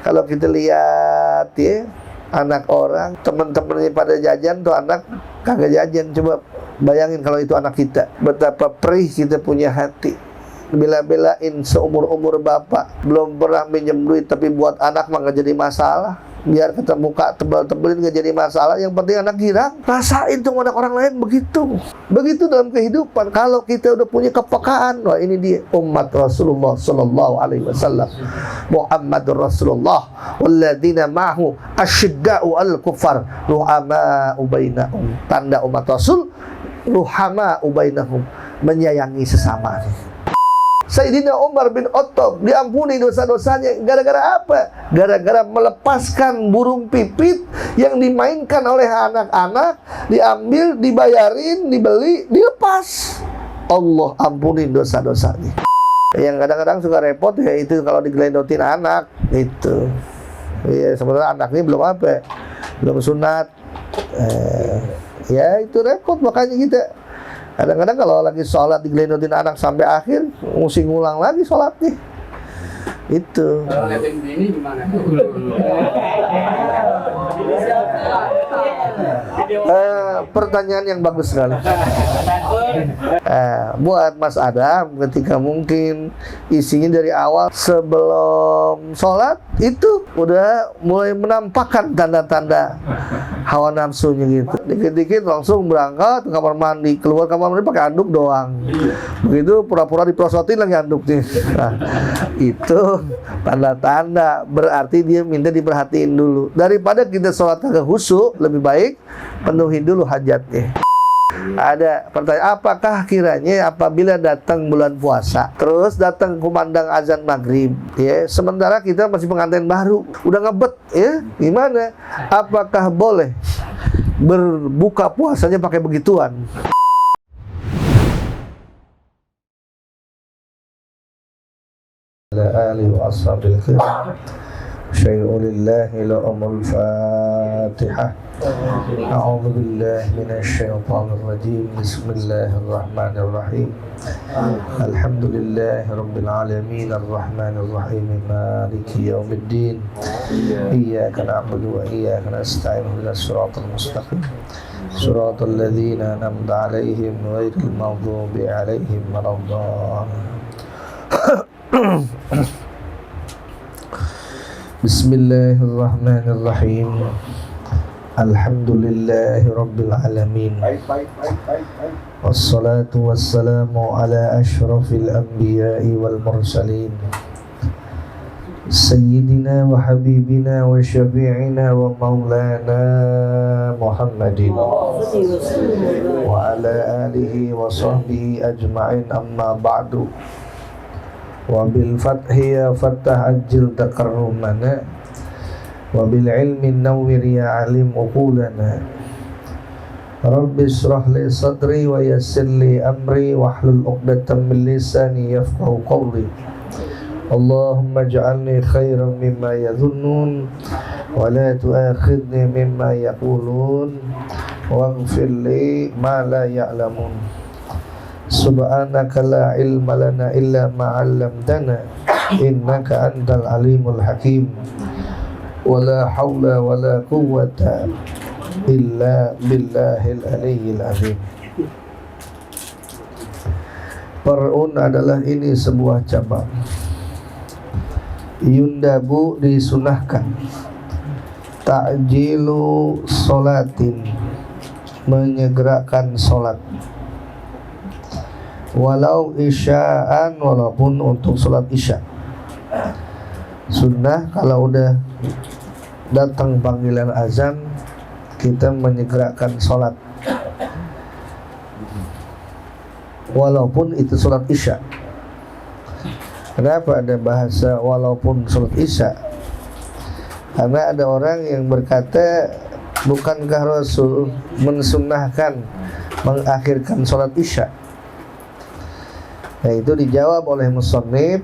Kalau kita lihat ya, anak orang, teman-temannya pada jajan tuh anak kagak jajan. Coba bayangin kalau itu anak kita, betapa perih kita punya hati. Bela-belain seumur-umur bapak, belum pernah minjem duit, tapi buat anak mah gak jadi masalah. Biar kita muka tebal-tebelin gak jadi masalah. Yang penting anak girang. Rasain tuh anak orang lain begitu. Begitu dalam kehidupan. Kalau kita udah punya kepekaan, wah ini dia umat Rasulullah Sallallahu Alaihi Wasallam. Muhammadur Rasulullah walladzina ma'hu asyidda'u al-kufar ruhama'u bainahum. Tanda umat Rasul, ruhama'u bainahum, menyayangi sesama. Sayyidina Umar bin Khattab diampuni dosa-dosanya gara-gara apa? Gara-gara melepaskan burung pipit yang dimainkan oleh anak-anak, diambil, dibayarin, dibeli, dilepas. Allah ampuni dosa-dosanya. Yang kadang-kadang suka repot ya itu kalau digelendotin anak itu. Ya sebenarnya anak ini belum apa? Belum sunat. Ya itu repot, makanya kita kadang-kadang kalau lagi sholat digelendotin anak sampai akhir, mesti ngulang lagi sholatnya. Itu. Kalau ngeliatin ini gimana? Pertanyaan yang bagus sekali. Buat Mas Adam, ketika mungkin isinya dari awal sebelum sholat itu udah mulai menampakkan tanda-tanda hawa nafsunya gitu. Dikit-dikit langsung berangkat ke kamar mandi, keluar kamar mandi pakai anduk doang. Begitu pura-pura diprosotin lagi anduknya. Nah, itu tanda-tanda berarti dia minta diperhatiin dulu. Daripada kita sholat kagak khusyuk, lebih baik penuhin dulu hajatnya. Ada pertanyaan, apakah kiranya apabila datang bulan puasa terus datang kumandang azan maghrib ya, sementara kita masih pengantin baru udah ngebet ya, gimana? Apakah boleh berbuka puasanya pakai begituan? Ala alihi wa ashabil kiram. Syai'ulillahi la'amul fatihah. A'udhu billahi minasyaitanir rajim. Bismillahirrahmanirrahim. Alhamdulillahi rabbil alamin. Ar-rahmanir rahim. Maliki yaumiddin. Iyyaka na'budu wa iyyaka nasta'in. Ihdinas siratal mustaqim. Siratal ladzina an'amta 'alaihim ghairil maghdubi 'alaihim waladdallin. Bismillahirrahmanirrahim. Alhamdulillahi rabbil alamin. Wassalatu wassalamu ala ashrafil anbiya'i wal mursalin. Sayyidina wa habibina wa syafi'ina wa maulana Muhammadin wa ala alihi wa sahbihi ajma'in, amma ba'du. Wa bil fathi ya fattah ajil takarrumana, wa bil ilmi nawwir ya alim uqulana. Rabbi israh li sadri wa yassir li amri wahlul 'uqdatam min lisani yafqahu qawli. Allahumma ij'alni khairan mimma yadhunnun wa la tu'akhidni mimma yaqulun waghfir li ma la ya'lamun. Subhanaka la ilma lana illa ma 'allamtana innaka antal alimul hakim. Wala haula wala quwwata illa billahil aliyyil azim. Par'un adalah ini sebuah cabang. Yundabu disunahkan. Ta'jilu sholatin, menyegerakan sholat. Walau isya'an, walaupun untuk sholat isya. Sunnah kalau udah datang panggilan azan, kita menyegerakan sholat, walaupun itu sholat isya. Kenapa ada bahasa walaupun sholat isya? Karena ada orang yang berkata, bukankah Rasul mensunnahkan mengakhirkan sholat isya? Nah, itu dijawab oleh musannif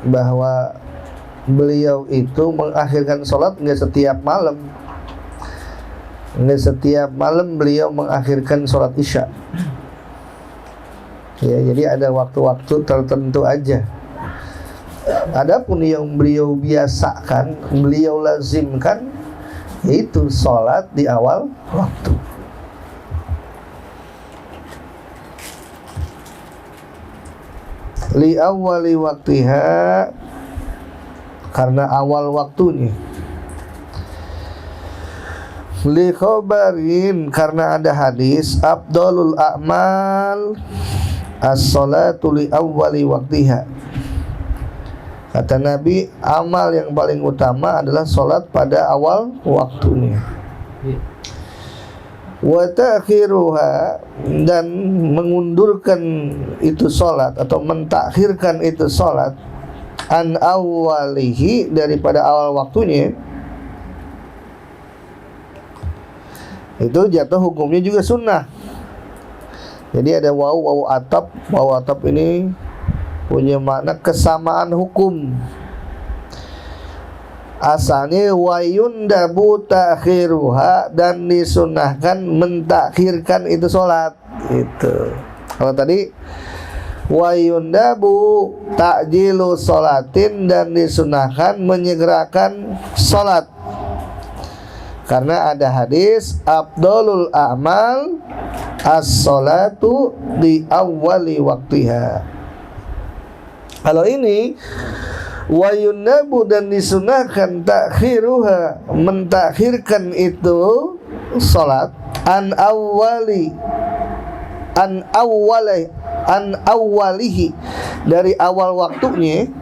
bahwa beliau itu mengakhirkan sholat nggak setiap malam. Nggak setiap malam beliau mengakhirkan sholat isya. Ya, jadi ada waktu-waktu tertentu aja. Adapun yang beliau biasakan, beliau lazimkan, yaitu sholat di awal waktu. Li awwali waktiha, karena awal waktunya. Li khobarin, karena ada hadis afdalul a'mal as-salatu li awwali waktiha. Kata Nabi, amal yang paling utama adalah sholat pada awal waktunya. Wa ta'khiruha, dan mengundurkan itu sholat atau mentakhirkan itu sholat an awwalihi, daripada awal waktunya, itu jatuh hukumnya juga sunnah. Jadi ada waw atap. Waw atap ini punya makna kesamaan hukum. Asalnya wayundabu ta'khiruha, dan disunahkan mentakhirkan itu sholat. Itu. Kalau tadi wayundabu ta'jilu sholatin, dan disunahkan menyegerakan sholat. Karena ada hadis afdalul a'mal as-sholatu di awwali waktiha. Kalau ini wayunabu, dan disunahkan takhiruha, mentakhirkan itu salat an awwalihi, dari awal waktunya,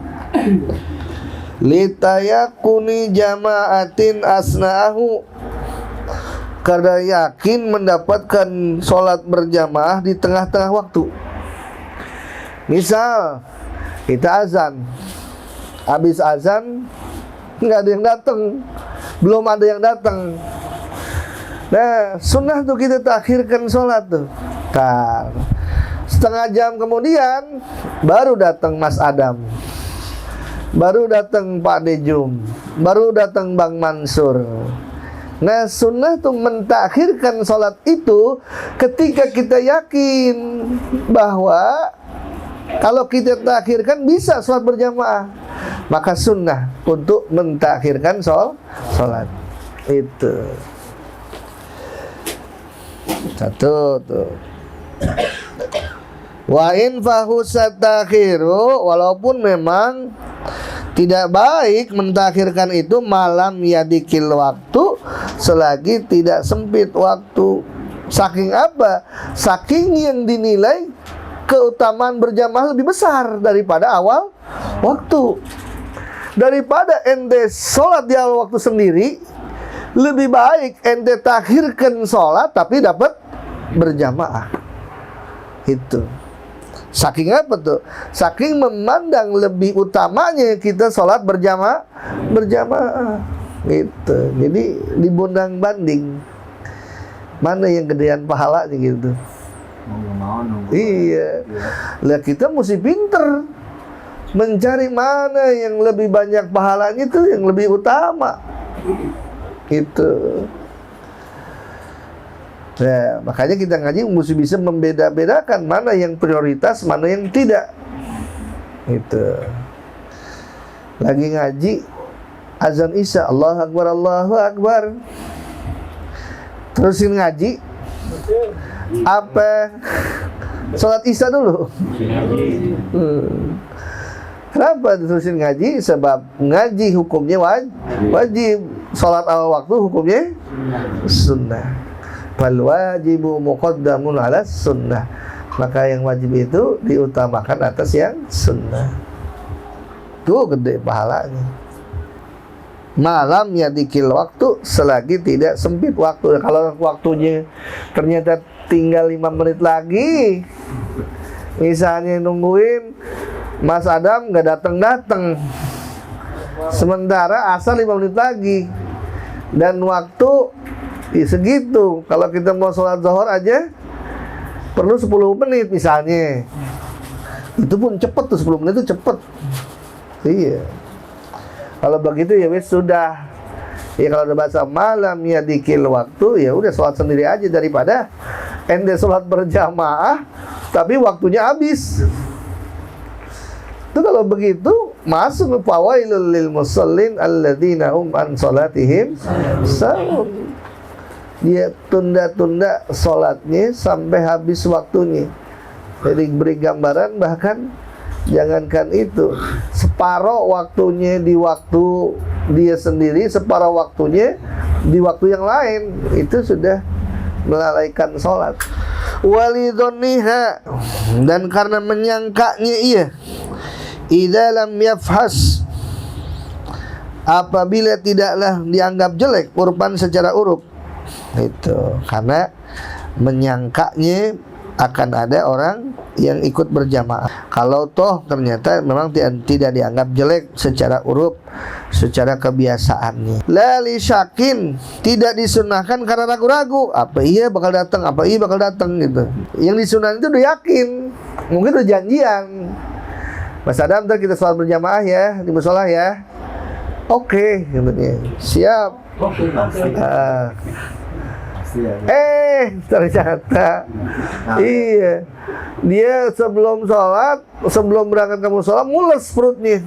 litayakuni jama'atin asna'ahu, karena yakin mendapatkan salat berjamaah di tengah-tengah waktu. Misal kita azan, habis azan nggak ada yang datang, belum ada yang datang. Nah, sunnah tuh kita takhirkan sholat tuh. Setengah jam kemudian baru datang Mas Adam, baru datang Pak Dejum, baru datang Bang Mansur. Nah, sunnah tuh mentakhirkan sholat itu ketika kita yakin bahwa kalau kita takhirkan bisa sholat berjamaah, maka sunnah untuk mentakhirkan sholat. Itu satu tuh. Wa in fahusat takhiru, walaupun memang tidak baik mentakhirkan itu malam yadikil waktu, selagi tidak sempit waktu. Saking apa? Saking yang dinilai keutamaan berjamaah lebih besar daripada awal waktu. Daripada ente sholat di awal waktu sendiri, lebih baik ente takhirkan sholat tapi dapat berjamaah. Itu saking apa tuh? Saking memandang lebih utamanya kita sholat berjamaah. Gitu. Jadi dibundang banding, mana yang gedean pahalanya gitu. Iya. Lah kita mesti pinter mencari mana yang lebih banyak pahalanya, itu yang lebih utama. Gitu. Ya, makanya kita ngaji mesti bisa membeda-bedakan mana yang prioritas, mana yang tidak. Gitu. Lagi ngaji, azan Isya, Allahu Akbar, Allahu Akbar. Terusin ngaji. Apa? Sholat Isya dulu. Kenapa diterusin ngaji? Sebab ngaji hukumnya wajib. Sholat awal waktu hukumnya sunnah. Fal wajibu muqaddamun ala sunnah. Maka yang wajib itu diutamakan atas yang sunnah. Tuh gede pahalanya. Malam ya dikil waktu, selagi tidak sempit waktu. Kalau waktunya ternyata tinggal 5 menit lagi, misalnya nungguin Mas Adam nggak datang, sementara asal 5 menit lagi, dan waktu segitu. Kalau kita mau sholat zuhur aja perlu 10 menit misalnya, itu pun cepet tuh, 10 menit itu cepet. Iya. Kalau begitu ya wes sudah. Ya kalau ada bahasa malam ya dikil waktu, ya udah sholat sendiri aja daripada ente sholat berjamaah tapi waktunya habis. Itu kalau begitu masuk fawailul lil musallin alladzina hum an salatihim sahun. Dia tunda-tunda sholatnya sampai habis waktunya. Jadi beri gambaran bahkan jangankan itu, separuh waktunya di waktu dia sendiri, separuh waktunya di waktu yang lain, itu sudah melalaikan sholat. Walidhonniha, dan karena menyangkanya ia, idza lam yafhas, apabila tidaklah dianggap jelek urban secara uruf. Itu karena menyangkanya akan ada orang yang ikut berjamaah. Kalau toh ternyata memang tidak dianggap jelek secara uruf, secara kebiasaannya. La li syakin, tidak disunahkan karena ragu-ragu. Apa iya bakal datang, apa iya bakal datang gitu. Yang disunahkan itu udah yakin, mungkin udah janjian. Mas Adam, ntar kita sholat berjamaah ya di musola ya. Oke, gitu. Siap. Ternyata iya, dia sebelum sholat, sebelum berangkat ke musola mules perutnya,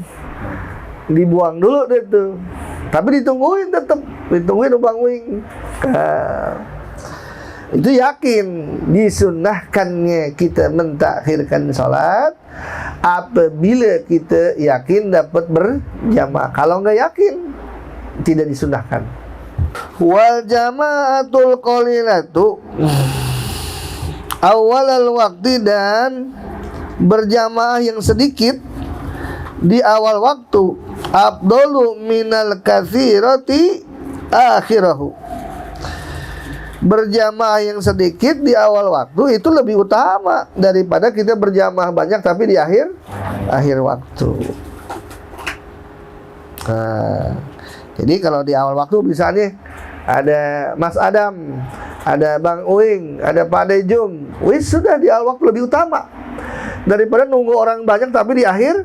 dibuang dulu deh tuh. Tapi ditungguin, tetap ditungguin numpang wing. Itu yakin disunnahkannya kita mentakhirkan sholat apabila kita yakin dapat berjamaah. Kalau nggak yakin, tidak disunnahkan. Wal jama'atul qalilatu awalal waktu, dan berjamaah yang sedikit di awal waktu afdalu minal katsirati akhirahu. Berjamaah yang sedikit di awal waktu itu lebih utama daripada kita berjamaah banyak tapi di akhir waktu. Jadi kalau di awal waktu misalnya ada Mas Adam, ada Bang Uing, ada Pak Dejung, wis sudah di awal waktu lebih utama daripada nunggu orang banyak tapi di akhir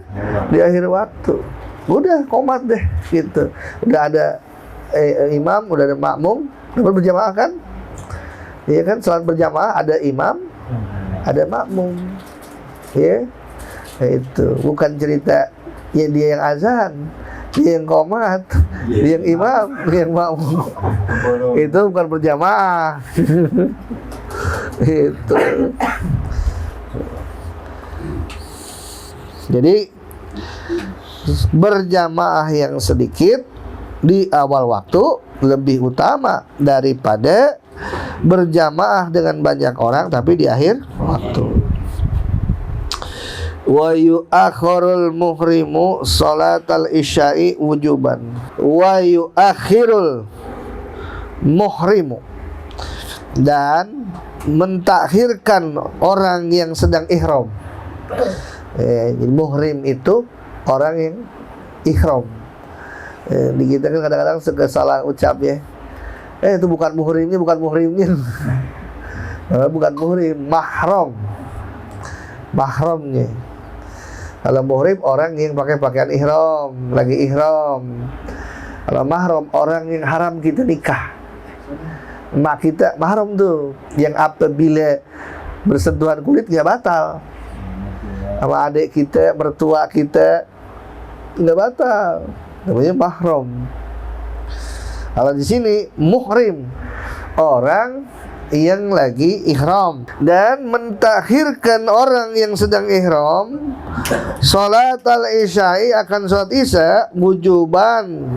waktu. Udah komat deh gitu. Udah ada imam, udah ada makmum, dapat berjamaah kan? Iya kan, salat berjamaah ada imam, ada makmum. Ya. Itu bukan cerita ya dia yang azan, dia yang qomat, dia yang imam, dia yang makmum. Itu bukan berjamaah. Itu. Jadi berjamaah yang sedikit di awal waktu lebih utama daripada berjamaah dengan banyak orang tapi di akhir waktu. Wa yu'akhirul muhrimu salatal isya'i wujuban. Wa yu'akhirul muhrimu, dan mentakhirkan orang yang sedang ihram. Muhrim itu orang yang ihram. Di kita kan kadang-kadang suka salah ucap ya. Itu bukan muhrimnya, bukan muhrim, mahramnya. Kalau muhrim orang yang pakai pakaian ihram, lagi ihram. Kalau mahram orang yang haram kita nikah. Mak kita mahram tuh, yang apabila bersentuhan kulit nggak batal. Sama adik kita, mertua kita nggak batal. Namanya mahram. Kalau di sini muhrim, orang yang lagi ihram, dan mentakhirkan orang yang sedang ihram salat al-isya'i, akan salat isya wujuban,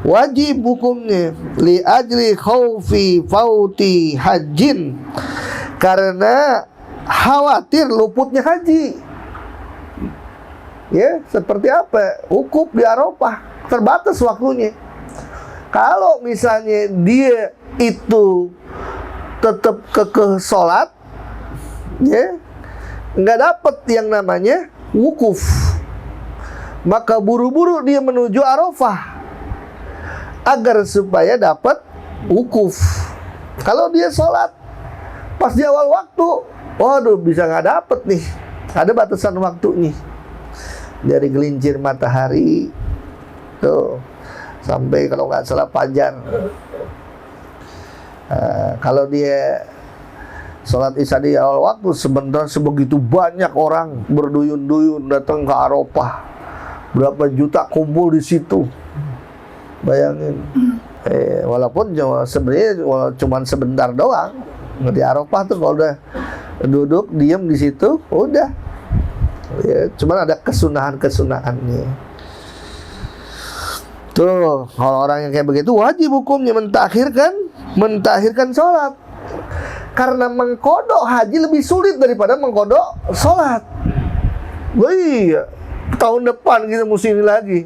wajib hukumnya, li ajli khaufi fauti hajjin, karena khawatir luputnya haji. Ya, seperti apa? Wukuf di Arafah terbatas waktunya. Kalau misalnya dia itu tetap kekeh sholat, ya, nggak dapat yang namanya wukuf, maka buru-buru dia menuju Arafah agar supaya dapat wukuf. Kalau dia sholat pas di awal waktu, waduh, bisa nggak dapat nih, ada batasan waktu nih, dari gelincir matahari tuh sampai kalau nggak salah fajar. Kalau dia sholat isya di awal waktu, sebentar sebegitu banyak orang berduyun-duyun datang ke Arafah, berapa juta kumpul di situ. Bayangin. Walaupun sebenarnya cuma sebentar doang. Di Arafah tuh kalau udah duduk diam di situ, udah. Ya, cuman ada kesunahan-kesunahannya. Tuh, kalau orang yang kayak begitu wajib hukumnya mentakhirkan sholat. Karena mengkodok haji lebih sulit daripada mengkodok sholat. Iya, tahun depan kita mesti ini lagi.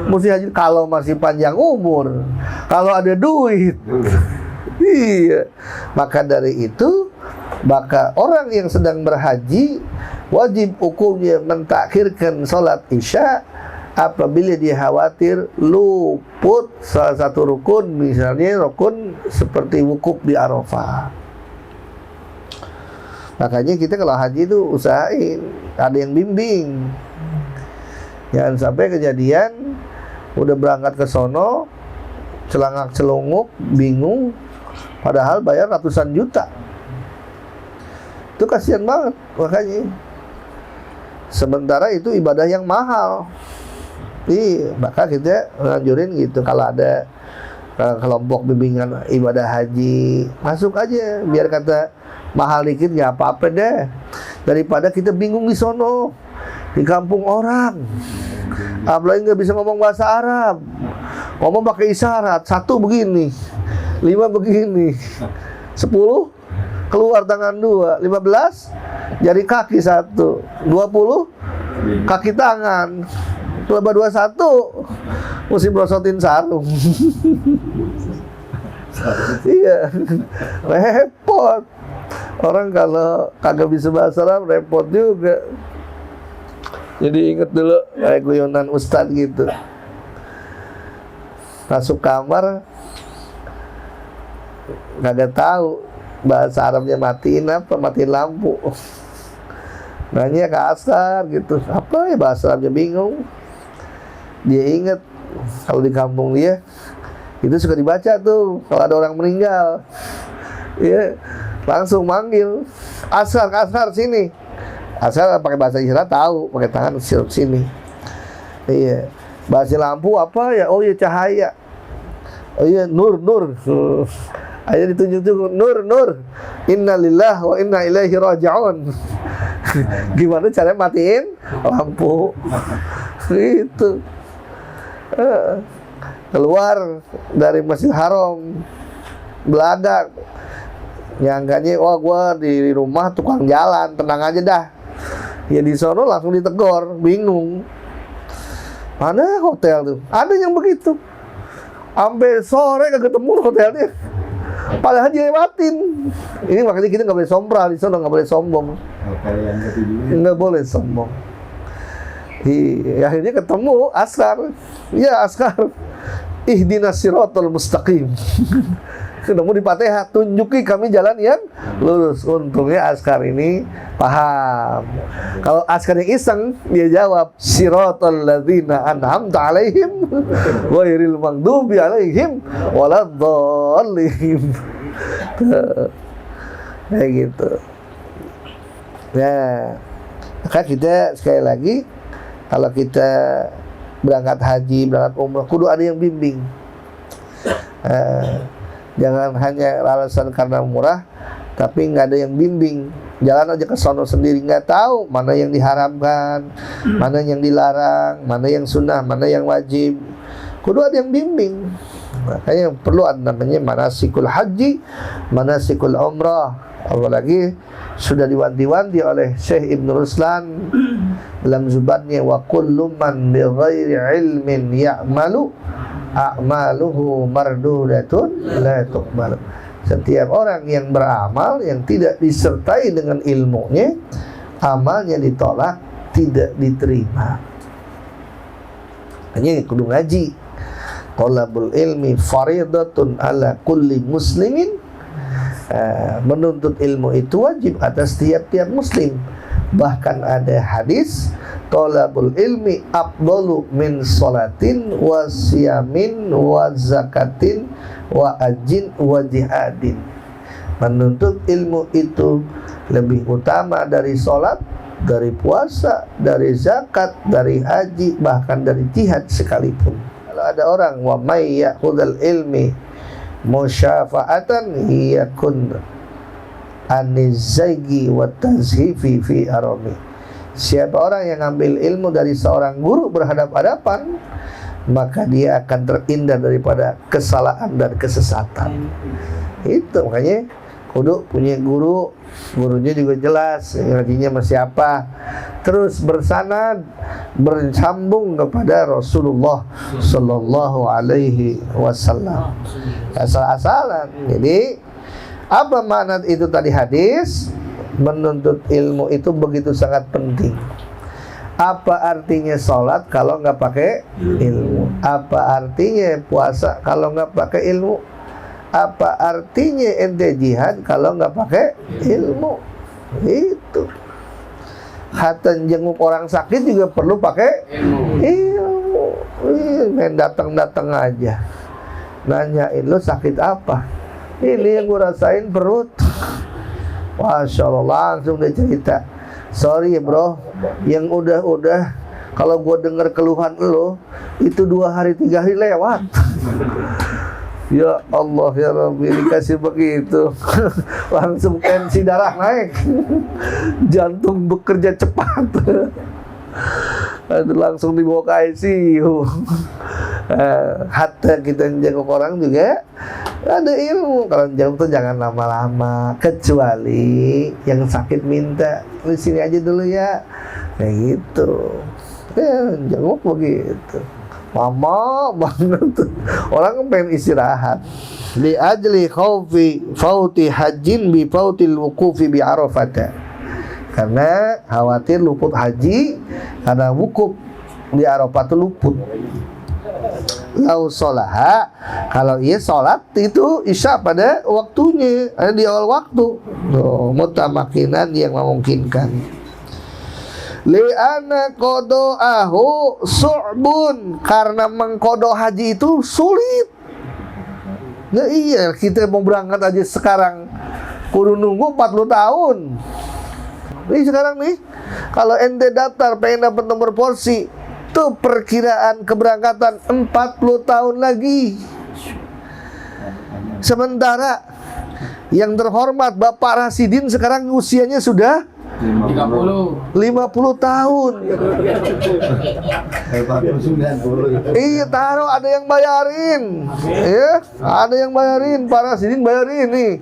Mesti haji kalau masih panjang umur, kalau ada duit. Iya. Maka dari itu, maka orang yang sedang berhaji wajib hukumnya mentakhirkan sholat isya apabila dia khawatir luput salah satu rukun, misalnya rukun seperti wukuf di Arafah. Makanya kita kalau haji itu usahain ada yang bimbing. Jangan sampai kejadian udah berangkat ke sono celangak-celunguk, bingung, padahal bayar ratusan juta. Itu kasihan banget. Makanya sementara itu ibadah yang mahal. Maka kita nganjurin gitu, kalau ada kelompok bimbingan ibadah haji, masuk aja, biar kata mahal dikit nggak apa-apa deh, daripada kita bingung di sono di kampung orang, apalagi nggak bisa ngomong bahasa Arab, ngomong pakai isyarat, 1 begini, 5 begini, 10 keluar tangan 2, 15 jari kaki 1, 20 kaki tangan, coba 21 mesti berosotin sarung. Iya, repot. Orang kalau kagak bisa bahasa Arab repot juga. Jadi inget dulu kayak guyonan ustadz gitu. Masuk kamar kagak tahu bahasa Arabnya, matiin lampu. Nanya ke Asar gitu, apa ya bahasa Arabnya, bingung. Dia inget kalau di kampung dia itu suka dibaca tuh kalau ada orang meninggal. Iya, langsung manggil, Asar sini. Asar pakai bahasa isyarat tahu, pakai tangan sini. Iya, bahasa lampu apa ya? Oh iya, cahaya. Oh iya, nur. Ayo ditunjuk nur. Inna lillahi wa inna ilaihi raji'un. Gimana caranya matiin lampu? Itu. Keluar dari Masjidil Haram, beladak. Nyangkanya, gua di rumah tukang jalan, tenang aja dah. Ya di sono langsung ditegor, bingung. Mana hotel tuh? Ada yang begitu. Sampai sore kagak ketemu hotelnya. Padahal dia lewatin. Ini makanya kita nggak boleh sombral di sono, nggak boleh sombong. Nggak boleh sombong. Akhirnya ketemu Askar. Ya Askar, ihdinas siratal mustaqim. Ketemu di Fatihah, tunjuki kami jalan yang lurus. Untungnya Askar ini paham. Kalau Askar yang iseng, dia jawab siratal ladzina an'amta alaihim ghairil maghdubi alaihim waladdallin. Kayak gitu. Nah, maka kita sekali lagi, kalau kita berangkat haji, berangkat umrah, kudu ada yang bimbing. Jangan hanya alasan karena murah, tapi nggak ada yang bimbing. Jalan aja ke sono sendiri, nggak tahu mana yang diharamkan, mana yang dilarang, mana yang sunnah, mana yang wajib. Kudu ada yang bimbing. Makanya perlu ada namanya manasikul haji, manasikul umrah. Apalagi sudah diwanti-wanti oleh Syekh Ibn Ruslan dalam zubatnya, wa kullu man bi ghairi ilmin ya'malu a'maluhu mardudatun la tuqbal. Setiap orang yang beramal yang tidak disertai dengan ilmunya, amalnya ditolak, tidak diterima. Hanya kudu ngaji. Talabul ilmi faridatun ala kulli muslimin. Menuntut ilmu itu wajib atas tiap-tiap muslim. Bahkan ada hadis, talabul ilmi afdalu min salatin wa siyamin wa zakatin wa ajin wa jihadin. Menuntut ilmu itu lebih utama dari salat, dari puasa, dari zakat, dari haji, bahkan dari jihad sekalipun. Kalau ada orang wa may ya'khudhal ilmi musyafa'atan yakun anizzaigi wa tazhifi fi arami. Siapa orang yang ngambil ilmu dari seorang guru berhadap-hadapan, maka dia akan terhindar daripada kesalahan dan kesesatan. Itu makanya kudu punya guru, gurunya juga jelas ngajinya sama siapa, terus bersanad bersambung kepada Rasulullah sallallahu alaihi wasallam. Asal-asalan. Jadi apa makna itu tadi hadis? Menuntut ilmu itu begitu sangat penting. Apa artinya sholat kalau nggak pakai ilmu? Apa artinya puasa kalau nggak pakai ilmu? Apa artinya ente jihad kalau nggak pakai ilmu? Itu. Hatta jenguk orang sakit juga perlu pakai ilmu. Main datang-datang aja, nanyain lu sakit apa? Ini yang gue rasain perut. Masya Allah, langsung dia cerita. Sorry bro, yang udah kalau gue denger keluhan lo itu 2 hari 3 hari lewat. Ya Allah ya Rabbi, dikasih begitu. Langsung tensi darah naik, jantung bekerja cepat. Langsung dibawa ke ICU. Hatta kita jenguk orang juga ada ilmu. Kalau jenguk tuh jangan lama-lama, kecuali yang sakit minta di sini aja dulu ya, kayak gitu. Jenguk begitu, lama banget tuh. Orang pengen istirahat. Li ajli khaufi fauti hajjin bi fautil wuqufi bi Arafah. Karena khawatir luput haji karena wukuf di Arafah itu luput. Lau sholaha, kalau ia sholat itu isya pada waktunya, ada di awal waktu. Mutamakinan yang memungkinkan. Li'anna qada'ahu su'bun, karena mengqada haji itu sulit. Nah iya, kita mau berangkat aja sekarang kudu nunggu 40 tahun. Ini sekarang nih, kalau ente daftar pengen dapat nomor polisi, tuh perkiraan keberangkatan 40 tahun lagi. Sementara yang terhormat Bapak Rasidin sekarang usianya sudah 50 tahun. Iya, taruh ada yang bayarin. Ya, ada yang bayarin, Pak Rasidin bayarin nih.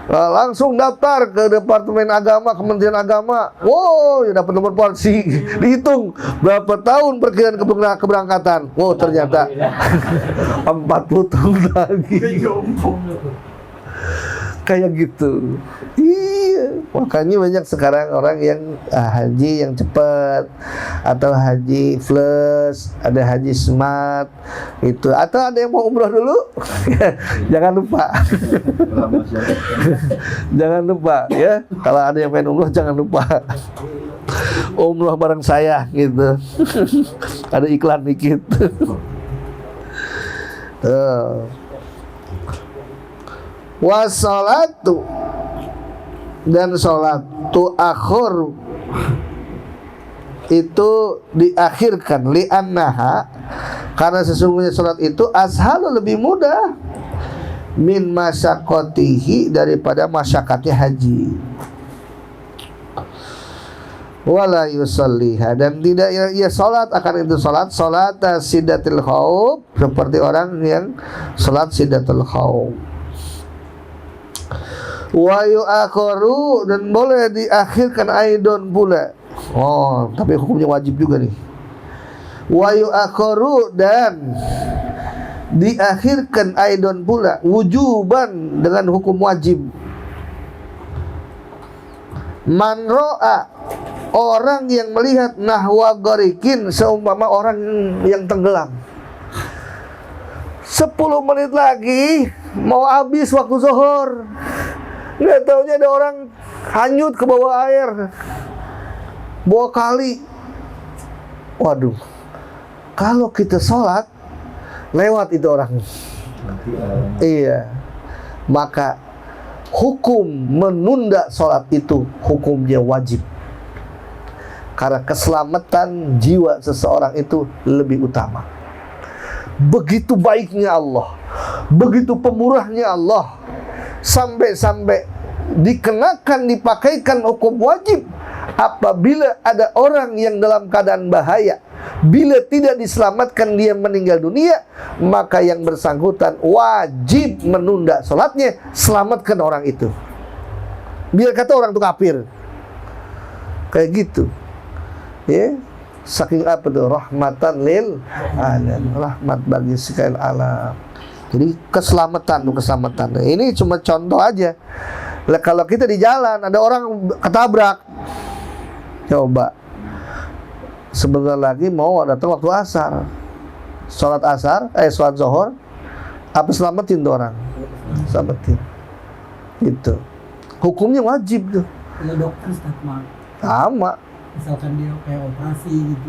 Langsung daftar ke Departemen Agama, Kementerian Agama. Wow, ya dapat nomor polisi. Dihitung berapa tahun perkiraan keberangkatan. Wow, ternyata 40 tahun lagi. Kayak gitu. Iya, makanya banyak sekarang orang yang haji yang cepat, atau haji plus, ada haji smart itu, atau ada yang mau umroh dulu. Jangan lupa. Jangan lupa ya, kalau ada yang pengen umroh jangan lupa umroh bareng saya gitu. Ada iklan dikit. Tuh. Wassalatu, dan sholat tu akhur itu diakhirkan, li'annaha, karena sesungguhnya sholat itu ashalu, lebih mudah, min masyakotihi, daripada masyakatnya haji. Wala yusalliha, dan tidak ia sholat akan itu sholat sidatil khauf, seperti orang yang sholat sidatil khauf. Wa yu'akhiru, dan boleh diakhirkan aidon pula. Oh, tapi hukumnya wajib juga nih. Wa yu'akhiru, dan diakhirkan aidon pula wujuban, dengan hukum wajib. Man ro'a, orang yang melihat nahwa gorikin, seumpama orang yang tenggelam. 10 menit lagi mau habis waktu zuhur, nggak taunya ada orang hanyut ke bawah air, bawah kali. Waduh, kalau kita sholat lewat itu orang, iya, maka hukum menunda sholat itu hukumnya wajib. Karena keselamatan jiwa seseorang itu lebih utama. Begitu baiknya Allah, begitu pemurahnya Allah, sampai-sampai dikenakan, dipakaikan hukum wajib apabila ada orang yang dalam keadaan bahaya. Bila tidak diselamatkan dia meninggal dunia, maka yang bersangkutan wajib menunda sholatnya. Selamatkan orang itu, biar kata orang itu kafir. Kayak gitu ya. Saking apa tuh? Rahmatan lil alam, rahmat bagi sekalian alam. Jadi keselamatan. Ini cuma contoh aja. Lah kalau kita di jalan ada orang ketabrak, coba sebentar lagi mau datang waktu asar, sholat zuhur, apa selamatin tuh orang? Selamatin. Gitu. Hukumnya wajib tuh. Ya dokter statement. Sama. Misalkan dia kayak operasi gitu.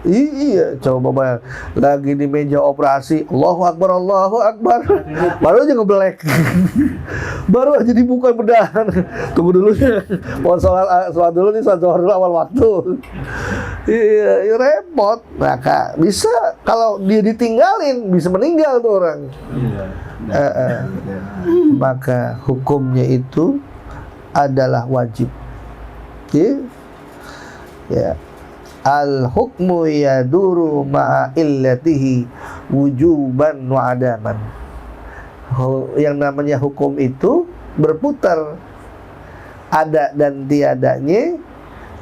Iya, coba bayang lagi di meja operasi, Allahu Akbar, baru aja ngebelek, baru aja dibuka bedah. Tunggu dulu ya, mau sholat dulu nih, sholat dulu awal waktu. Iya, repot. Maka bisa kalau dia ditinggalin bisa meninggal tuh orang. Maka hukumnya itu adalah wajib. Ya. Al-hukmu yaduru ma'a illatihi wujuban wa adaman. Yang namanya hukum itu berputar ada dan tiadanya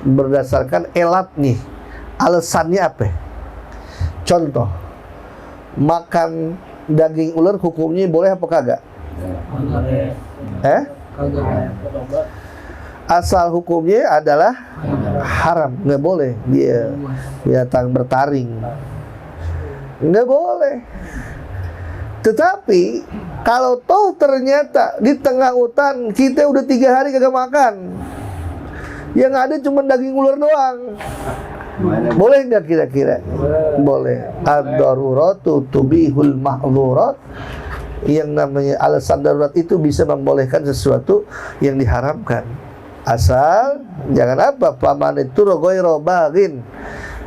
berdasarkan elatnya. Alasannya apa? Contoh, makan daging ular hukumnya boleh apa kagak? Asal hukumnya adalah haram, nggak boleh dia binatang bertaring, nggak boleh. Tetapi kalau toh ternyata di tengah hutan kita udah 3 hari kagak makan, yang ada cuma daging ular doang, boleh nggak kira-kira? Boleh. Ad-daruratu tubihul mahzurat. Yang namanya alasan darurat itu bisa membolehkan sesuatu yang diharamkan, asal jangan apa, paman itu rogoiro bagin,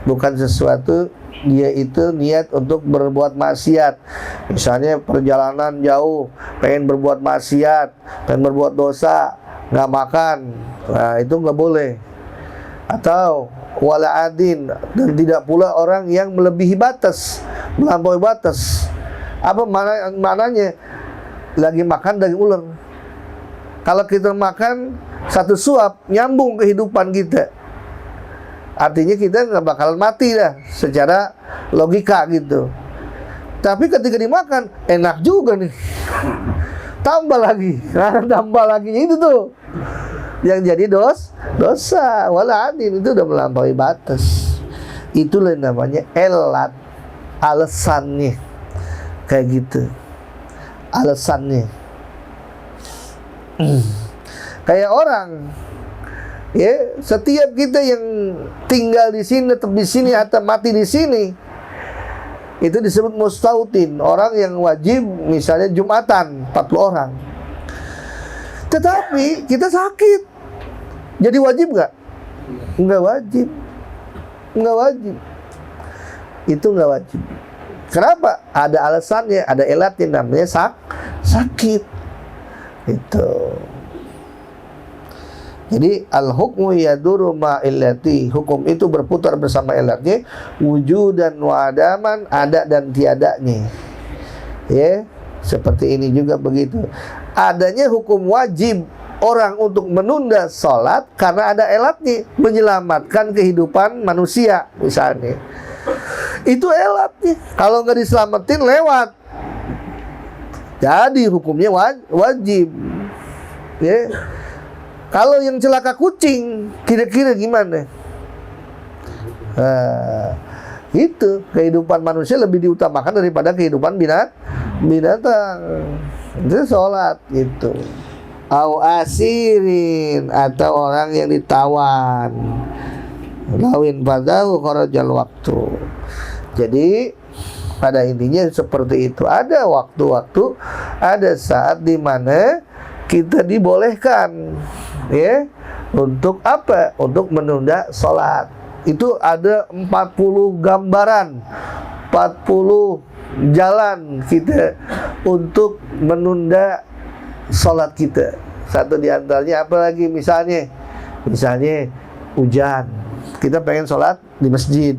bukan sesuatu dia itu niat untuk berbuat maksiat. Misalnya perjalanan jauh, pengen berbuat maksiat, pengen berbuat dosa, nggak makan, nah itu nggak boleh. Atau wala adin, dan tidak pula orang yang melebihi batas, melampaui batas. Apa maknanya? Lagi makan daging ular. Kalau kita makan satu suap, nyambung kehidupan kita. Artinya kita nggak bakalan mati dah, secara logika gitu. Tapi ketika dimakan, enak juga nih. Tambah lagi, tambah lagi itu tuh. Yang jadi dosa, wala adin, itu udah melampaui batas. Itulah namanya elat, alasannya. Kayak gitu alasannya. Kayak orang ya, setiap kita yang tinggal di sini, tetap di sini atau mati di sini, itu disebut mustautin, orang yang wajib misalnya Jumatan 40 orang. Tetapi kita sakit, jadi wajib nggak? Nggak wajib. Itu nggak wajib. Kenapa? Ada alasannya, ada elatnya, namanya sakit. Itu. Jadi al-hukmu yaduru ma illati, hukum itu berputar bersama elatnya, wujudan wa adaman, ada dan tiadanya. Ya, seperti ini juga begitu. Adanya hukum wajib orang untuk menunda sholat karena ada elatnya, menyelamatkan kehidupan manusia misalnya. Itu elatnya. Kalau nggak diselamatin lewat, jadi hukumnya wajib. Ya. Kalau yang celaka kucing, kira-kira gimana? Itu kehidupan manusia lebih diutamakan daripada kehidupan binatang. Itu sholat gitu. Au asirin, atau orang yang ditawan, lawin padahu kharajal waktu. Jadi pada intinya seperti itu. Ada waktu-waktu, ada saat di mana kita dibolehkan ya Untuk apa? Untuk menunda sholat. Itu ada 40 gambaran, 40 jalan kita untuk menunda sholat kita. Satu di antaranya apa lagi? Misalnya hujan, kita pengen sholat di masjid.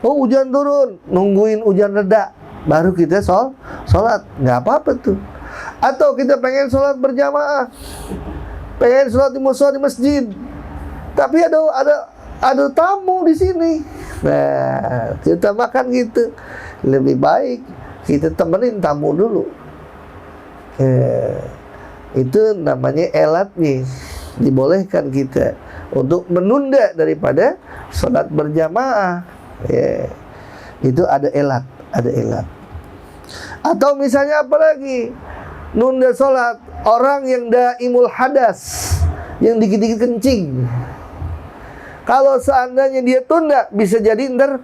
Oh, hujan turun, nungguin hujan reda baru kita sholat, nggak apa-apa tuh. Atau kita pengen sholat berjamaah, pengen sholat di musola di masjid, tapi ada tamu di sini. Nah, kita makan gitu. Lebih baik kita temenin tamu dulu. Itu namanya elat nih. Dibolehkan kita untuk menunda daripada sholat berjamaah. Itu ada elat. Atau misalnya apa lagi? Nunda sholat orang yang daimul hadas, yang dikit-dikit kencing. Kalau seandainya dia tunda, bisa jadi ntar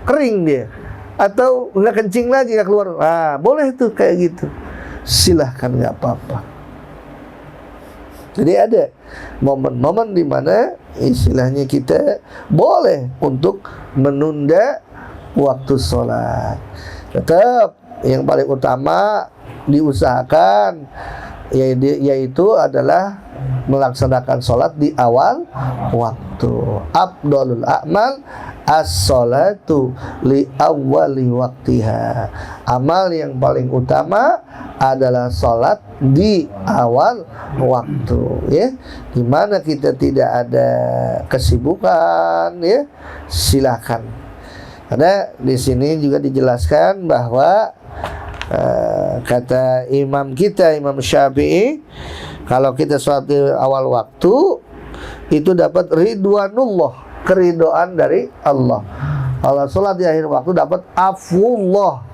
kering dia, atau nggak kencing lagi, nggak keluar. Boleh tuh kayak gitu, silahkan, nggak apa-apa. Jadi ada momen-momen di mana istilahnya kita boleh untuk menunda waktu sholat. Tetap yang paling utama diusahakan yaitu adalah melaksanakan sholat di awal waktu. Afdalul a'mal as-sholatu li awwali waktiha. Amal yang paling utama adalah sholat di awal waktu, ya. Di mana kita tidak ada kesibukan, ya, silakan. Karena di sini juga dijelaskan bahwa kata imam kita, Imam Syafi'i, kalau kita sholat di awal waktu itu dapat ridwanullah, keridhaan dari Allah. Kalau sholat di akhir waktu dapat afullah,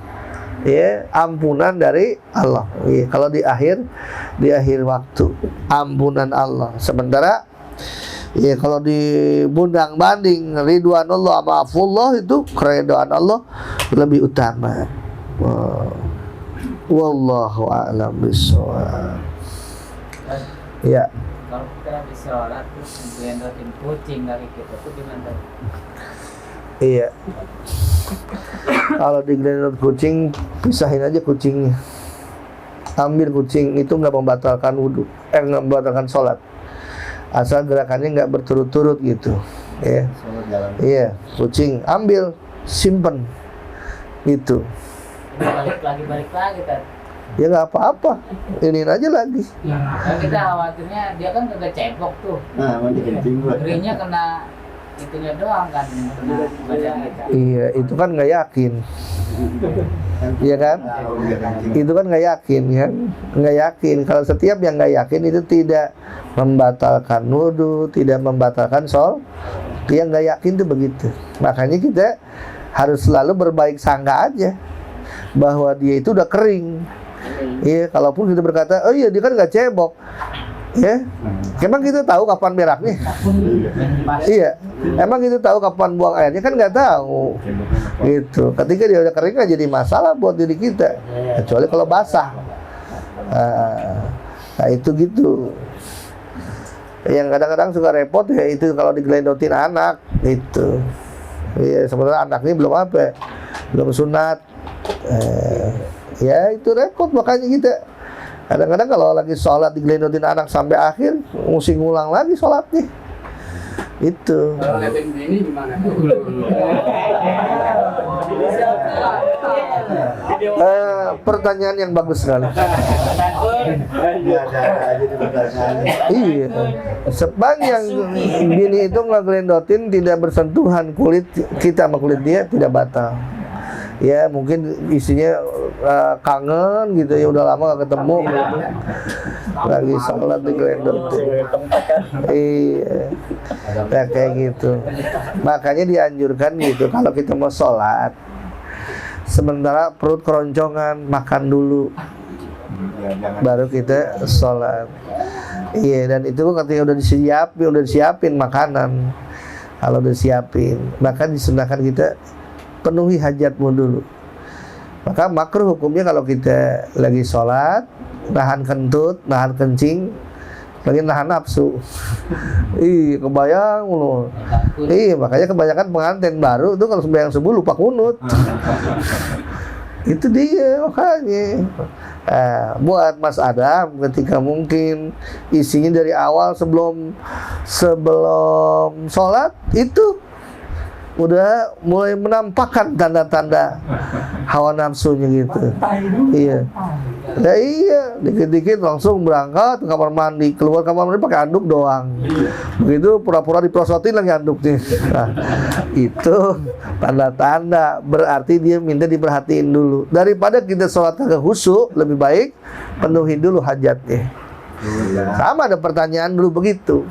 ya, ampunan dari Allah. Ya, kalau di akhir waktu ampunan Allah. Sementara ya kalau dibundang banding ridwanullah sama afullah, itu keridhaan Allah lebih utama. Wallahu a'lam bishawab. Ya. Kalau kita habis sholat terus ngelendotin kucing kaki kita tuh gimana? Iya. Kalau digelendot kucing, pisahin aja kucingnya. Ambil kucing, itu nggak membatalkan wudhu, nggak membatalkan sholat. Asal gerakannya nggak berturut-turut gitu. Ya. Iya, kucing ambil, simpen, gitu. Balik lagi kan? Ya nggak apa-apa, ini aja lagi. Nah, kita khawatirnya dia kan kagak cebok tuh. Mandi kencing gua. Gerinya kena itunya doang kan, kena badan kita. Iya, itu kan nggak yakin. Iya kan? Itu kan nggak yakin, ya. Nggak yakin. Kalau setiap yang nggak yakin itu tidak membatalkan wudu, tidak membatalkan sholat. Yang nggak yakin itu begitu. Makanya kita harus selalu berbaik sangka aja bahwa dia itu udah kering. Iya, kalaupun kita berkata, oh iya dia kan nggak cebok, ya, emang kita tahu kapan beraknya? Iya, emang kita tahu kapan buang airnya? Kan nggak tahu. Gitu. Ketika dia udah kering, nggak jadi masalah buat diri kita, kecuali kalau basah. Nah itu gitu. Yang kadang-kadang suka repot ya itu kalau digelendotin anak, itu. Iya, sebenarnya anak ini belum apa, belum sunat. Ya itu repot, makanya kita kadang-kadang kalau lagi sholat digelendotin anak sampai akhir, mesti ngulang lagi sholatnya. Itu. Kalau liatin ini gimana? Pertanyaan yang bagus sekali. Iya. Sepanjang bini itu ngegelendotin tidak bersentuhan kulit kita sama kulit dia, tidak batal. Ya mungkin isinya kangen gitu ya, udah lama gak ketemu gitu. Lagi sholat digelendotin. Iya. Ya kayak gitu. Makanya dianjurkan gitu kalau kita mau sholat, sementara perut keroncongan, makan dulu baru kita sholat. Iya, dan itu ketika udah disiapin makanan, kalau udah siapin, maka disunahkan kita penuhi hajatmu dulu. Maka makruh hukumnya kalau kita lagi sholat, nahan kentut, nahan kencing, lagi nahan nafsu. Ih, kebayang lu. Iya, makanya kebanyakan pengantin baru tuh kalau sembahyang subuh lupa kunut. Itu dia makanya. Buat Mas Adam ketika mungkin isinya dari awal sebelum sholat itu udah mulai menampakkan tanda-tanda hawa nafsunya gitu. Iya. Ya iya, dikit-dikit langsung berangkat ke kamar mandi, keluar kamar mandi pakai anduk doang. Begitu pura-pura diprosotin lagi anduknya. Nah, itu tanda-tanda berarti dia minta diperhatiin dulu. Daripada kita sholat kagak khusyuk, lebih baik penuhi dulu hajatnya. Sama ada pertanyaan dulu begitu.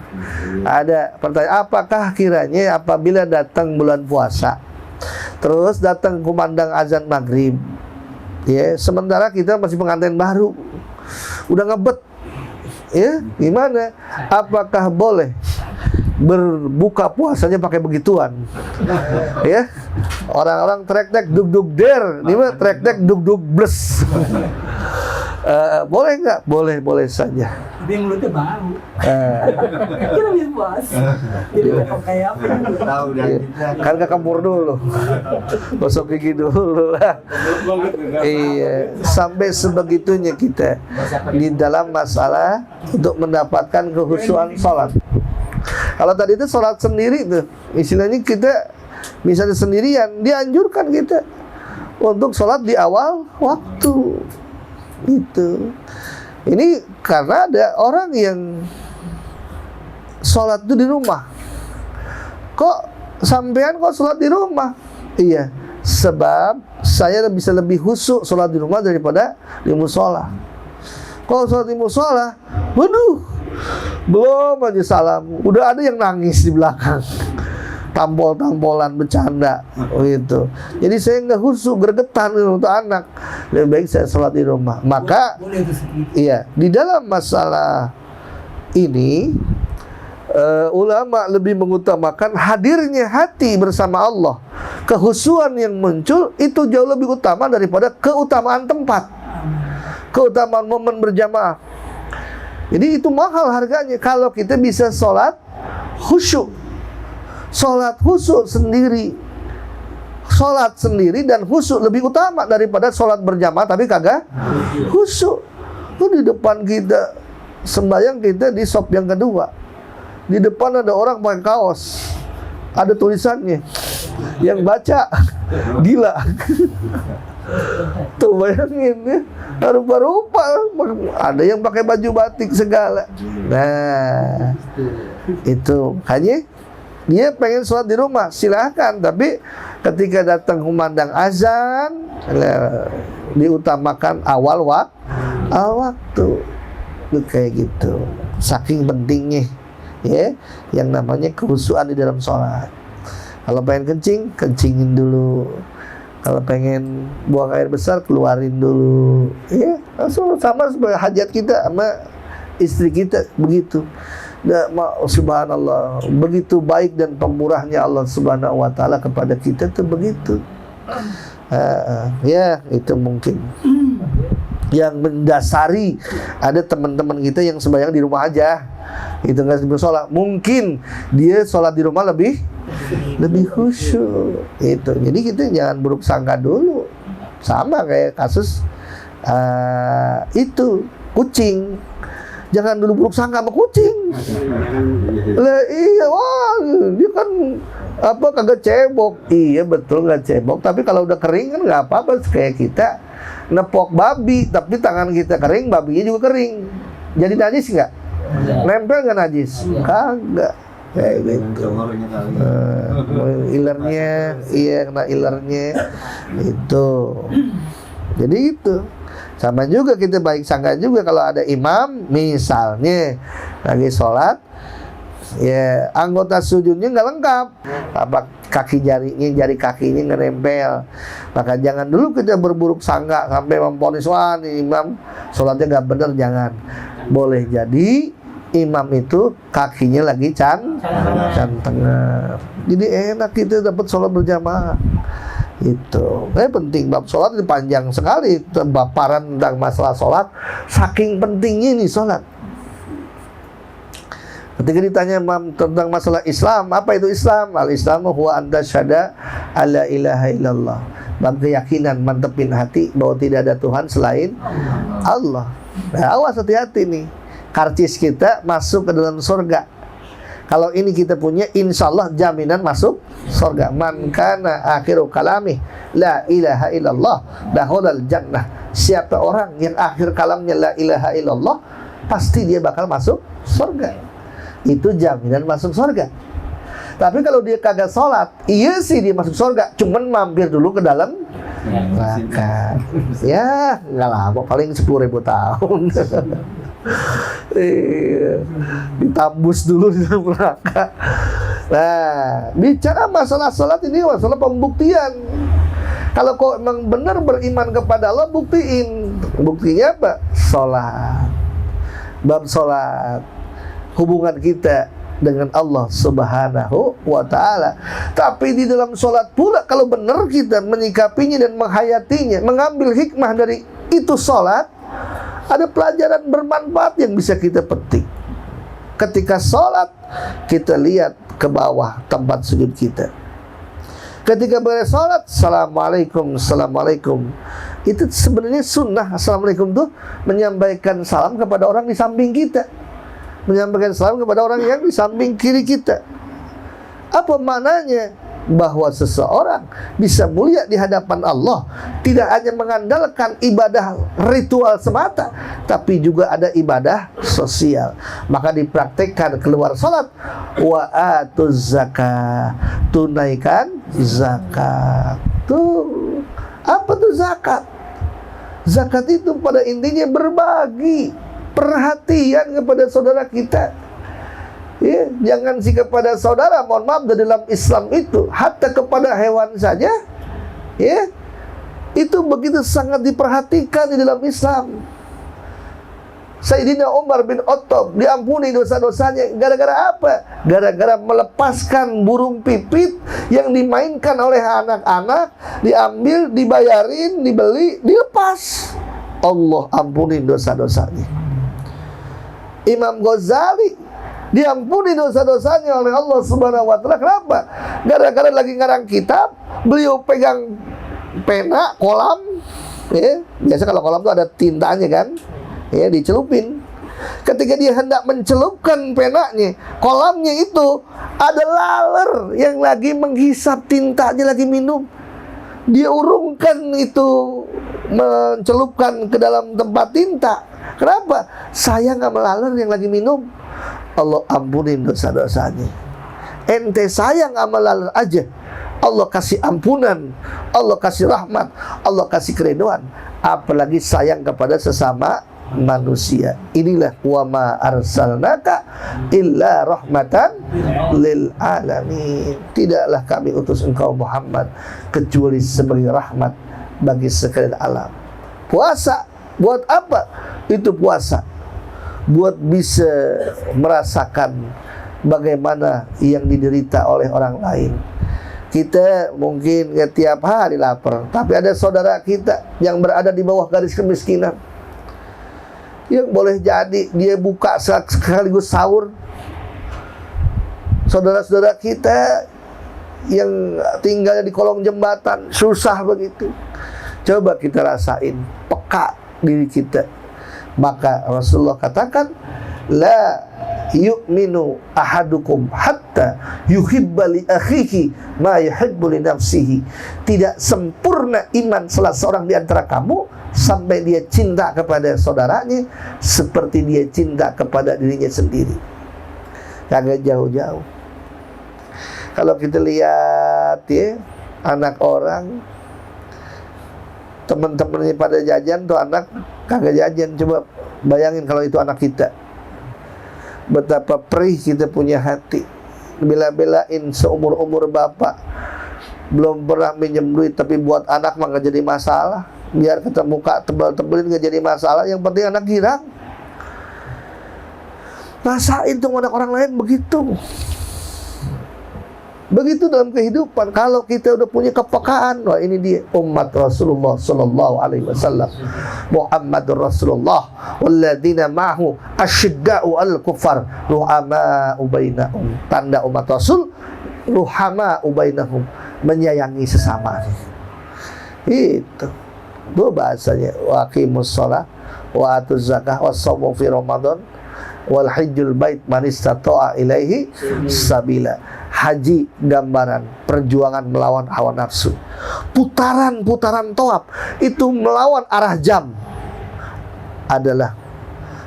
Ada pertanyaan, apakah kiranya apabila datang bulan puasa, terus datang kumandang azan maghrib, ya, sementara kita masih pengantin baru, udah ngebet, ya, gimana? Apakah boleh berbuka puasanya pakai begituan? Ya, orang-orang trek-trek dug-dug der, ini mah trek-trek dug-dug bles. Boleh nggak? Boleh saja. Tapi mulutnya bau. Kita lebih puas. Jadi kayak apa? Tahu dah kita. Kan ke kampur dulu, gosok gigi dulu lah. Iya, sampai sebegitunya kita di dalam masalah untuk mendapatkan kehusuan sholat. Kalau tadi itu sholat sendiri tuh, istilahnya kita misalnya sendirian, dianjurkan kita untuk sholat di awal waktu. Itu. Ini karena ada orang yang sholat itu di rumah. Kok sampean kok sholat di rumah? Iya, sebab saya bisa lebih khusyuk sholat di rumah daripada di musola. Kalau sholat di musola, waduh, belum aja salam, udah ada yang nangis di belakang. Tampol-tampolan bercanda gitu. Jadi saya nggak khusyuk, gregetan untuk anak. Lebih baik saya sholat di rumah. Maka iya, di dalam masalah ini ulama lebih mengutamakan hadirnya hati bersama Allah. Kehusuan yang muncul itu jauh lebih utama daripada keutamaan tempat, keutamaan momen berjamaah. Jadi itu mahal harganya kalau kita bisa sholat khusyuk. Sholat khusyuk sendiri, sholat sendiri dan khusyuk lebih utama daripada sholat berjamaah tapi kagak khusyuk. Itu di depan kita sembahyang, kita di sop yang kedua, di depan ada orang pakai kaos, ada tulisannya, yang baca gila. Tuh bayangin ya, rupa-rupa ada yang pakai baju batik segala. Nah, itu hanya dia pengen sholat di rumah, silahkan. Tapi ketika datang kumandang azan, diutamakan awal waktu. Kayak gitu. Saking pentingnya, ya, yang namanya kehusuan di dalam sholat. Kalau pengen kencing, kencingin dulu. Kalau pengen buang air besar, keluarin dulu. Ya, langsung sama sebagai hajat kita sama istri kita begitu. Subhanallah, begitu baik dan pemurahnya Allah Subhanahu wa taala kepada kita tuh begitu. Ya, itu mungkin yang mendasari ada teman-teman kita yang sembahyang di rumah aja. Itu nggak sholat. Mungkin dia sholat di rumah lebih khusyuk. Itu. Jadi kita jangan buruk sangka dulu. Sama kayak kasus itu kucing. Jangan dulu buruk sangka sama kucing. Lah iya, wah, dia kan kagak cebok. Iya betul nggak cebok, tapi kalau udah kering kan nggak apa-apa. Kayak kita nepok babi, tapi tangan kita kering, babinya juga kering. Jadi najis nggak? Nempel nggak najis? Kagak. Kayak gitu. Ilernya, iya kena ilernya itu. Jadi itu. Sama juga kita baik sangka juga kalau ada imam misalnya lagi sholat, ya anggota sujudnya nggak lengkap, apa jari kakinya nggak nempel, maka jangan dulu kita berburuk sangka sampai memvonis wah nih imam sholatnya nggak benar. Jangan. Boleh jadi imam itu kakinya lagi can tengah, jadi enak kita dapat sholat berjamaah. Itu penting. Bab sholat ini panjang sekali, paparan tentang masalah sholat. Saking pentingnya nih sholat. Ketika ditanya tentang masalah Islam, apa itu Islam? Al-Islamu huwa an tasyhada alla ilaha illallah. Dan keyakinan, mantepin hati bahwa tidak ada Tuhan selain Allah. Nah, awas, hati-hati nih. Karcis kita masuk ke dalam surga. Kalau ini kita punya, insya Allah jaminan masuk surga. Man kana akhiru kalami la ilaha illallah dakhulal jannah. Siapa orang yang akhir kalamnya la ilaha illallah, pasti dia bakal masuk surga. Itu jaminan masuk surga. Tapi kalau dia kagak sholat, iya sih dia masuk surga, cuman mampir dulu ke dalam neraka. Ya, nggak lama, paling 10.000 tahun. Ditambus dulu di dalam neraka. Nah, bicara masalah sholat ini masalah pembuktian. Kalau kau emang benar beriman kepada Allah, buktiin. Buktinya apa? Sholat. Bab sholat, hubungan kita dengan Allah Subhanahu wa ta'ala. Tapi di dalam sholat pula, kalau benar kita menyikapinya dan menghayatinya, mengambil hikmah dari itu sholat, ada pelajaran bermanfaat yang bisa kita petik. Ketika sholat, kita lihat ke bawah tempat sujud kita. Ketika beres sholat, Assalamualaikum, Assalamualaikum. Itu sebenarnya sunnah. Assalamualaikum itu menyampaikan salam kepada orang di samping kita, menyampaikan salam kepada orang yang di samping kiri kita. Apa maknanya? Bahwa seseorang bisa mulia di hadapan Allah tidak hanya mengandalkan ibadah ritual semata, tapi juga ada ibadah sosial. Maka dipraktekkan keluar salat, wa atuz zakah, tunaikan zakat. Tuh, apa tuh zakat? Zakat itu pada intinya berbagi perhatian kepada saudara kita. Ya, jangan sih kepada saudara, mohon maaf, dalam Islam itu hatta kepada hewan saja, ya, itu begitu sangat diperhatikan di dalam Islam. Sayyidina Umar bin Khattab diampuni dosa-dosanya gara-gara apa? Gara-gara melepaskan burung pipit yang dimainkan oleh anak-anak, diambil, dibayarin, dibeli, dilepas. Allah ampuni dosa-dosanya. Imam Ghazali diampuni dosa-dosanya oleh Allah Subhanahu wa ta'ala. Kenapa? Gara-gara lagi ngarang kitab, beliau pegang pena, kolam, ya. Biasa kalau kolam itu ada tintanya kan, ya, dicelupin. Ketika dia hendak mencelupkan penanya, kolamnya itu ada laler yang lagi menghisap tintanya, lagi minum. Dia urungkan itu, mencelupkan ke dalam tempat tinta. Kenapa? Sayang sama laler yang lagi minum. Allah ampunin dosa-dosanya. Ente sayang sama laler aja, Allah kasih ampunan, Allah kasih rahmat, Allah kasih keridhaan. Apalagi sayang kepada sesama manusia. Inilah wa ma arsalnaka illa rahmatan lil alamin. Tidaklah kami utus engkau Muhammad kecuali sebagai rahmat bagi sekalian alam. Puasa buat apa? Itu puasa buat bisa merasakan bagaimana yang diderita oleh orang lain. Kita mungkin tiap hari lapar, tapi ada saudara kita yang berada di bawah garis kemiskinan, yang boleh jadi dia buka sekaligus sahur. Saudara-saudara kita yang tinggalnya di kolong jembatan, susah begitu. Coba kita rasain, peka diri kita. Maka Rasulullah katakan, la yu'minu ahadukum hatta yuhibba li akhihi ma yuhibbu li nafsihi. Tidak sempurna iman salah seorang di antara kamu sampai dia cinta kepada saudaranya seperti dia cinta kepada dirinya sendiri. Kagak jauh-jauh. Kalau kita lihat ya, anak orang, teman-temannya pada jajan, tuh anak kagak jajan. Coba bayangin kalau itu anak kita, betapa perih kita punya hati. Bela-belain seumur-umur bapak, belum pernah minjem duit, tapi buat anak mah gak jadi masalah. Biar kita muka tebal-tebelin gak jadi masalah, yang penting anak girang. Rasain tuh anak orang lain begitu. Begitu dalam kehidupan, kalau kita udah punya kepekaan, wah ini dia umat Rasulullah sallallahu alaihi wasallam. Muhammadur Rasulullah walladzina ma'hu asyidda'u al-kuffar ruhama'u bainahum. Tanda umat Rasul, ruhama'u bainahum, menyayangi sesama. Itu bahasanya, wa aqimus shalah wa atuz zakah was-shaumu fi ramadan wal hajjul bait man istata'a ilaihi sabila. Haji gambaran perjuangan melawan hawa nafsu. Putaran-putaran toab itu melawan arah jam adalah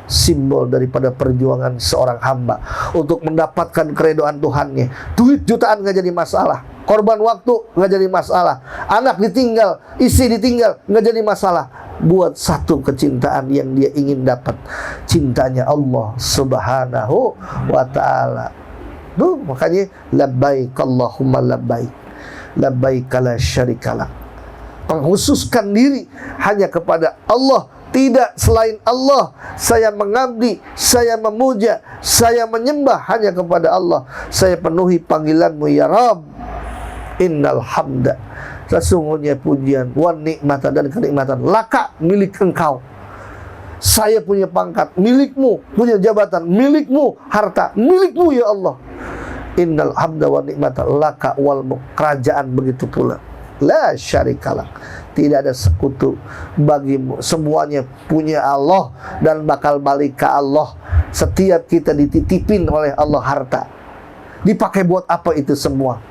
simbol daripada perjuangan seorang hamba untuk mendapatkan keredoan Tuhannya. Duit jutaan nggak jadi masalah, korban waktu nggak jadi masalah, anak ditinggal, istri ditinggal nggak jadi masalah. Buat satu kecintaan yang dia ingin dapat, cintanya Allah Subhanahu wa ta'ala. Tuh, makanya labbaik Allahumma labbaik, labbaik la syarikalah. Mengkhususkan diri hanya kepada Allah, tidak selain Allah. Saya mengabdi, saya memuja, saya menyembah hanya kepada Allah. Saya penuhi panggilanmu ya Rabb. Innal hamda, sesungguhnya pujian, wan nikmata, dan kenikmatan, laka, milik engkau. Saya punya pangkat, milikmu, punya jabatan, milikmu, harta, milikmu ya Allah. Innal hamda wa nikmata laka wal mulk, kerajaan begitu pula. La syarikalah, tidak ada sekutu bagimu, semuanya punya Allah dan bakal balik ke Allah. Setiap kita dititipin oleh Allah harta, dipakai buat apa itu semua?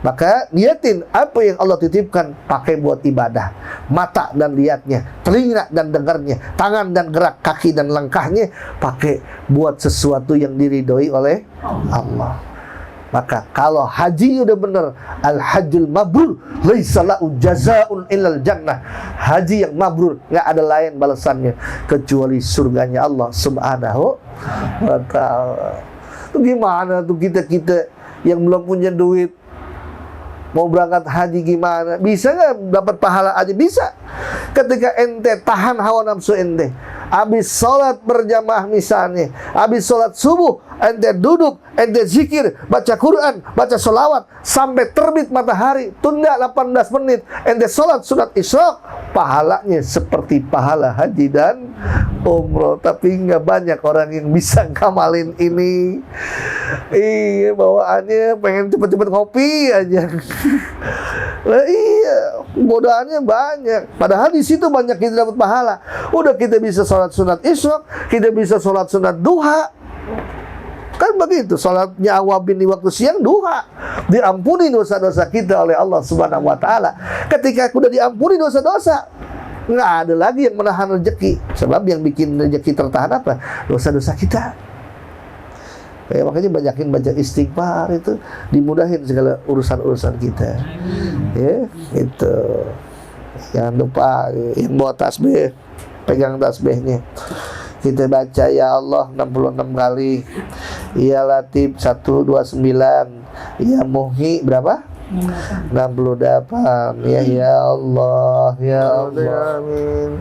Maka niatin apa yang Allah titipkan, pakai buat ibadah. Mata dan lihatnya, telinga dan dengarnya, tangan dan gerak kaki dan langkahnya, pakai buat sesuatu yang diridhoi oleh Allah. Maka kalau haji udah bener, al-hajjul mabrur laisa lahu jazaa'un illal jannah. Haji yang mabrur, nggak ada lain balasannya kecuali surganya Allah Subhanahu wa ta'ala. Itu gimana tuh kita yang belum punya duit mau berangkat haji gimana? Bisa nggak dapat pahala aja? Bisa. Ketika ente tahan hawa nafsu ente, habis sholat berjamaah misalnya, habis sholat subuh, ente duduk, ente zikir, baca Quran, baca sholawat, sampai terbit matahari, tunda 18 menit, ente sholat sunat isyraq, pahalanya seperti pahala haji dan umroh. Tapi nggak banyak orang yang bisa ngamalin ini. Iya, bawaannya pengen cepet-cepet ngopi aja. Nah, iya, godaannya banyak. Padahal di situ banyak kita dapat pahala. Udah kita bisa sholat sunat isyraq, kita bisa sholat sunat duha. Kan begitu, sholatnya awabin di waktu siang duha, diampuni dosa-dosa kita oleh Allah Subhanahu wa ta'ala. Ketika udah diampuni dosa-dosa, nggak ada lagi yang menahan rezeki. Sebab yang bikin rezeki tertahan apa? Dosa-dosa kita. Ya, makanya banyakin baca istighfar, itu dimudahin segala urusan-urusan kita. Ya, itu. Jangan lupa yang bawa tasbih, pegang tasbihnya. Kita baca ya Allah 66 kali. Ya Latif 129. Ya Muhyi berapa? 68. Ya Allah, ya Allah. Amin.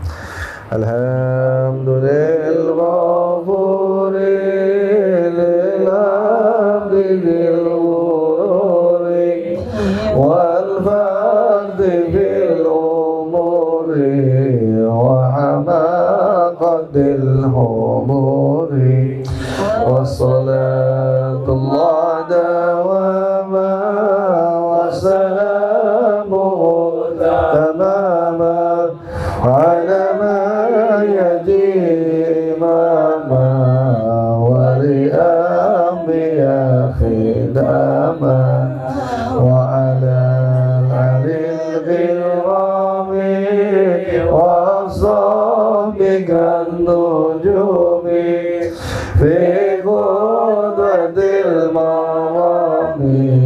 Alhamdulillah wal fadhi bil umuri wa hamaqatil humuri wassalatullah dawama wa salamuhu tamama ala ma yaji mama wa li'ambiya khidama wa ala alil ghirami wa sahbigan nujumi fi qudadil mawami